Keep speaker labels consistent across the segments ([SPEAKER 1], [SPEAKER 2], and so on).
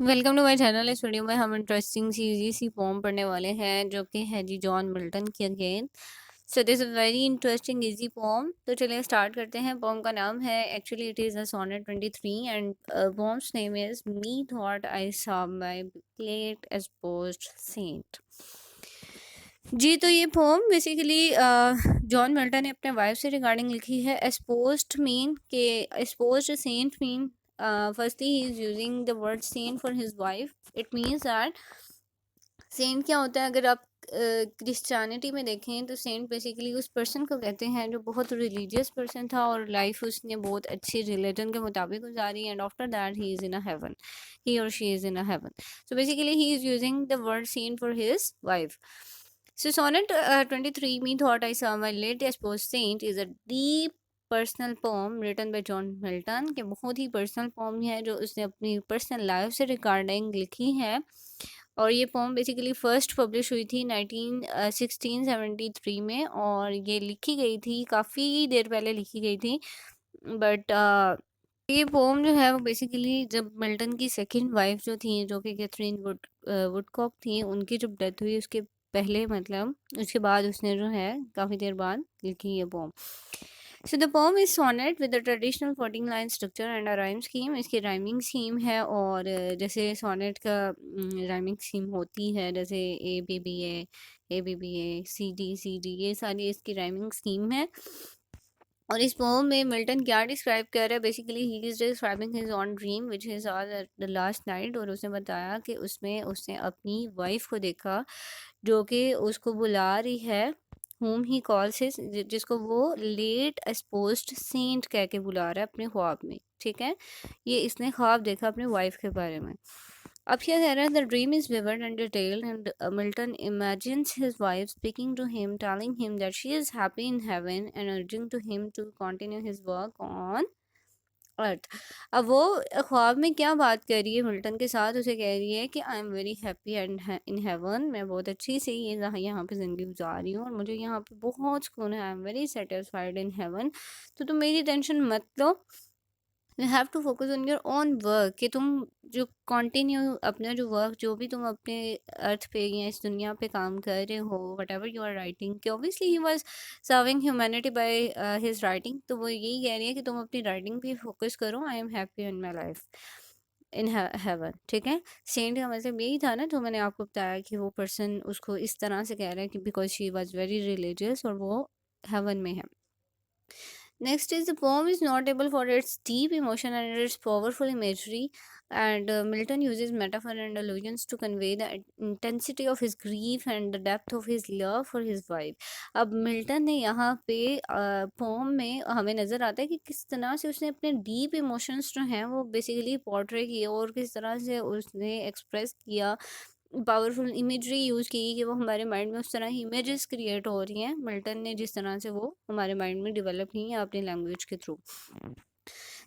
[SPEAKER 1] Welcome to my channel. इस video में हम इंटरेस्टिंग सी पोम पढ़ने वाले हैं जो कि है जी जॉन मिल्टन की again. So this very interesting easy poem. तो चलिए स्टार्ट करते हैं। पोम का नाम है, actually it is a sonnet 23 and poem's name is methought I saw my plate espoused saint. जी, तो ये पोम बेसिकली जॉन मिल्टन ने अपने वाइफ से रिगार्डिंग लिखी है। एस्पोज्ड मीन के espoused saint mean firstly he is using the word saint for his wife. It means that saint क्या होता है, अगर आप क्रिश्चियनिटी में देखें तो सेंट बेसिकली उस पर्सन को कहते हैं जो बहुत रिलीजियस पर्सन था और लाइफ उसने बहुत अच्छी रिलीजन के मुताबिक गुजारी, and after that he is in a heaven, he और she is in a heaven. So basically he is using the word saint for his wife. So sonnet 23, Me Thought I Saw My Late Espoused Saint is a deep personal poem written by John Milton, के बहुत ही personal pome है जो उसने अपनी personal life से regarding लिखी है। और ये पोम बेसिकली फर्स्ट पब्लिश हुई थी 1673 में, और ये लिखी गई थी काफ़ी देर पहले लिखी गई थी। बट ये पोम जो है वो बेसिकली जब मिल्टन की सेकंड वाइफ जो थी, जो कि कैथरीन वुडकॉक थी, उनकी जब डेथ हुई उसके पहले, मतलब उसके बाद उसने जो है काफ़ी देर बाद लिखी ये poem. So the poem is sonnet with the traditional 14 line structure and a rhyme scheme. इसकी राइमिंग स्कीम है, और जैसे सोनेट का राइमिंग स्कीम होती है, जैसे A B B A C D, ये सारी इसकी राइमिंग स्कीम है। और इस पोम में मिल्टन क्या डिस्क्राइब कर रहा है, basically he is describing his on dream which is all the last night. और उसने बताया कि उसमें उसने अपनी वाइफ को देखा जो कि उसको बुला रही है, whom he calls his, जिसको वो लेट एक्सपोज्ड सेंट कह के बुला रहा है अपने ख्वाब में। ठीक है, ये इसने ख्वाब देखा अपने वाइफ के बारे में। अब क्या कह रहा है, the dream is vivid and detailed and Milton imagines his wife speaking to him, telling him that she is happy in heaven and urging to him to continue his work on earth. अब वो ख्वाब में क्या बात कर रही है Milton के साथ, उसे कह रही है कि आई am very happy and in heaven, मैं बहुत अच्छी से ये यहाँ पे ज़िंदगी गुजार रही हूँ और मुझे यहाँ पे बहुत सुकून है, I am very satisfied in heaven. तो तुम मेरी टेंशन मत लो, you have to focus on your own work, कि तुम जो कंटिन्यू अपना जो वर्क, जो भी तुम अपने अर्थ पे या इस दुनिया पे काम कर रहे हो, whatever you are writing, कि obviously he was serving humanity by his writing. तो वो यही कह रही है कि तुम अपनी राइटिंग पे फोकस करो, I am happy in my life in heaven. ठीक है, सेंट का मतलब यही था ना, जो मैंने आपको बताया कि वो पर्सन उसको इस तरह से कह रहा है कि because she was very religious और वो हेवन में है। Next is, the poem is notable for its deep emotion and its powerful imagery, and Milton uses metaphor and allusions to convey the intensity of his grief and the depth of his love for his wife. अब Milton ने यहाँ पे pome में हमें नज़र आता है कि किस तरह से उसने अपने डीप इमोशंस जो हैं वो बेसिकली पोर्ट्रे किए, और किस तरह से उसने एक्सप्रेस किया, पावरफुल इमेजरी यूज़ की कि वो हमारे माइंड में उस तरह की इमेजेस क्रिएट हो रही हैं, मिल्टन ने जिस तरह से वो हमारे माइंड में डेवलप की हैं अपनी लैंग्वेज के थ्रू।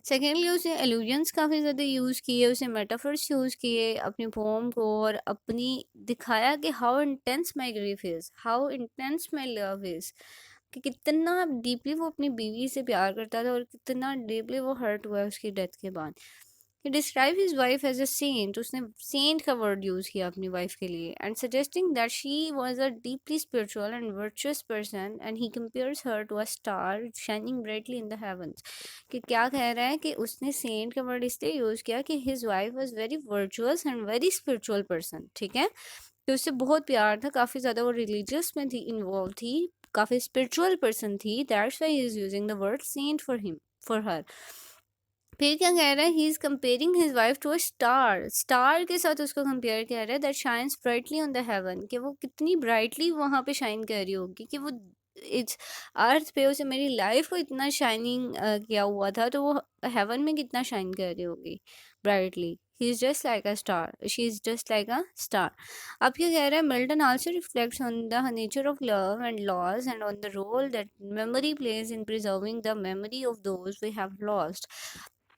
[SPEAKER 1] सेकेंडली उसने एल्यूजन्स काफ़ी ज़्यादा यूज़ किए, उसने मेटाफर्स यूज़ किए अपनी पोम को, और अपनी दिखाया कि how intense my grief is, how intense my love is, कि कितना डीपली वो अपनी बीवी से प्यार करता था और कितना डीपली वो हर्ट हुआ है उसकी डेथ के बाद। He described his wife as a saint. उसने saint का word use किया अपनी wife के लिए, and suggesting that she was a deeply spiritual and virtuous person, and he compares her to a star shining brightly in the heavens. कि क्या कह रहा है कि उसने saint का word इसलिए use किया कि his wife was very virtuous and very spiritual person. ठीक है, कि उससे बहुत प्यार था, काफ़ी ज़्यादा वो religious में थी, इन्वॉल्व थी, काफ़ी spiritual person थी, that's why he is using the word saint for him, for her. फिर क्या कह रहा है, he is comparing his wife to a star, star के साथ उसको कंपेयर कर रहा है, that shines brightly on the heaven, कि वो कितनी ब्राइटली वहाँ पे शाइन कर रही होगी, कि वो इस अर्थ पे उसे मेरी लाइफ को इतना शाइनिंग किया हुआ था, तो वो हेवन में कितना शाइन कर रही होगी brightly. He is just like a star, she is just like a star. अब क्या कह रहा है, Milton also reflects on the nature of love and loss and on the role that memory plays in preserving the memory of those we have lost.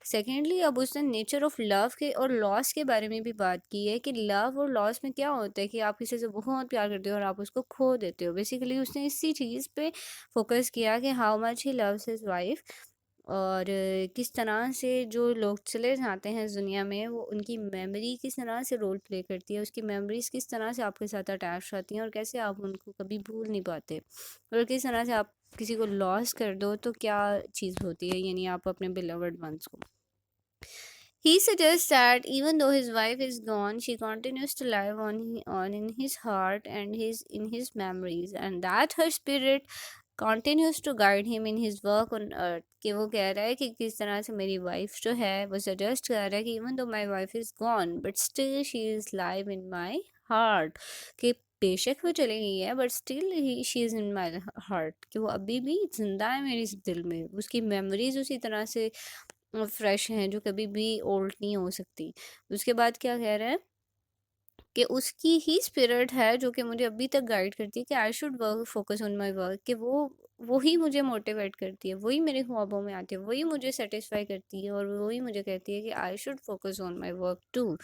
[SPEAKER 1] Secondly अब उसने nature of love के और loss के बारे में भी बात की है, कि लव और लॉस में क्या होता है कि आप किसी से बहुत प्यार करते हो और आप उसको खो देते हो। बेसिकली उसने इसी चीज़ पे फोकस किया कि how much he loves his wife, और किस तरह से जो लोग चले जाते हैं इस दुनिया में, वो उनकी मेमोरी किस तरह से रोल प्ले करती है, उसकी मेमोरीज किस तरह से आपके साथ अटैच रहती हैं और कैसे आप उनको कभी भूल नहीं पाते, और किस तरह से आप किसी को लॉस कर दो तो क्या चीज़ होती है, यानी आप अपने बिलवड वंस को। He suggests that even though his wife is gone, she continues to live on in his heart and in his memories, and that her spirit continues to guide him in his work on earth. कि वो कह रहा है कि किस तरह से मेरी वाइफ जो है वो सजेस्ट कर रहा है कि even though my wife is gone but still she is live in my heart, कि बेशक वो चली गई है but still she is in my heart, कि वो अभी भी जिंदा है मेरे इस दिल में, उसकी मेमोरीज उसी तरह से फ्रेश हैं जो कभी भी ओल्ड नहीं हो सकती। उसके बाद क्या कह रहा है कि उसकी ही स्पिरिट है जो कि मुझे अभी तक गाइड करती है कि I should work focus on my work, कि वो ही मुझे मोटिवेट करती है, वही मेरे ख्वाबों में आती है, वही मुझे सेटिस्फाई करती है और वही मुझे कहती है कि I should focus on my work too.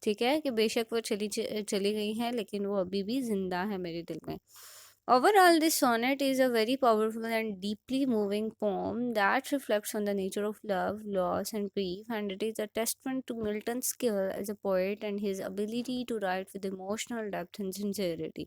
[SPEAKER 1] ठीक है, कि बेशक वो चली गई है लेकिन वो अभी भी जिंदा है मेरे दिल में। Overall, this sonnet is a very powerful and deeply moving poem that reflects on the nature of love, loss, and grief, and it is a testament to Milton's skill as a poet and his ability to write with emotional depth and sincerity.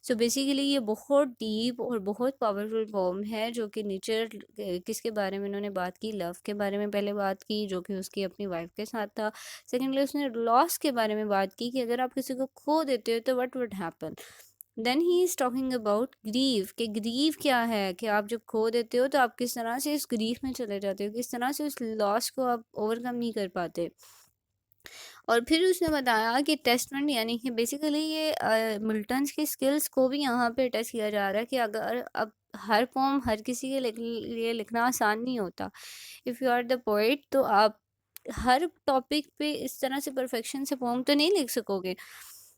[SPEAKER 1] So basically, ये बहुत deep और बहुत powerful pome है जो कि nature किसके बारे में उन्होंने बात की, लव के बारे में पहले बात की जो कि उसकी अपनी वाइफ के साथ था। सेकेंडली उसने लॉस के बारे में बात की कि अगर आप किसी को खो देते हो तो what would happen. Then he is talking about grieve, कि ग्रीव क्या है, कि आप जब खो देते हो तो आप किस तरह से इस ग्रीफ में चले जाते हो, किस तरह से उस लॉस को आप ओवरकम नहीं कर पाते। और फिर उसने बताया कि टेस्टमेंट यानी कि बेसिकली ये मिल्टन्स की स्किल्स को भी यहाँ पे टेस्ट किया जा रहा है कि अगर अब हर पोम हर किसी के लिए लिखना आसान नहीं होता। If you are the poet तो आप हर टॉपिक पे इस तरह से परफेक्शन से पोम तो नहीं लिख सकोगे।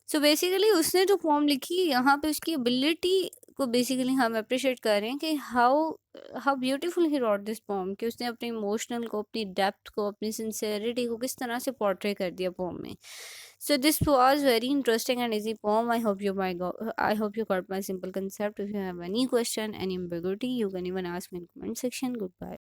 [SPEAKER 1] सो बेसिकली उसने जो पोम लिखी यहाँ पे उसकी एबिलिटी को बेसिकली हम अप्रिशिएट कर रहे हैं कि how how beautiful he wrote this poem, कि उसने अपने इमोशनल को, अपनी डेप्थ को, अपनी सिंसेरिटी को किस तरह से पोर्ट्रे कर दिया पोम में। So this was very interesting and easy poem. I hope you got my simple concept. If you have any question, any ambiguity, you can even ask me in comment section. Goodbye.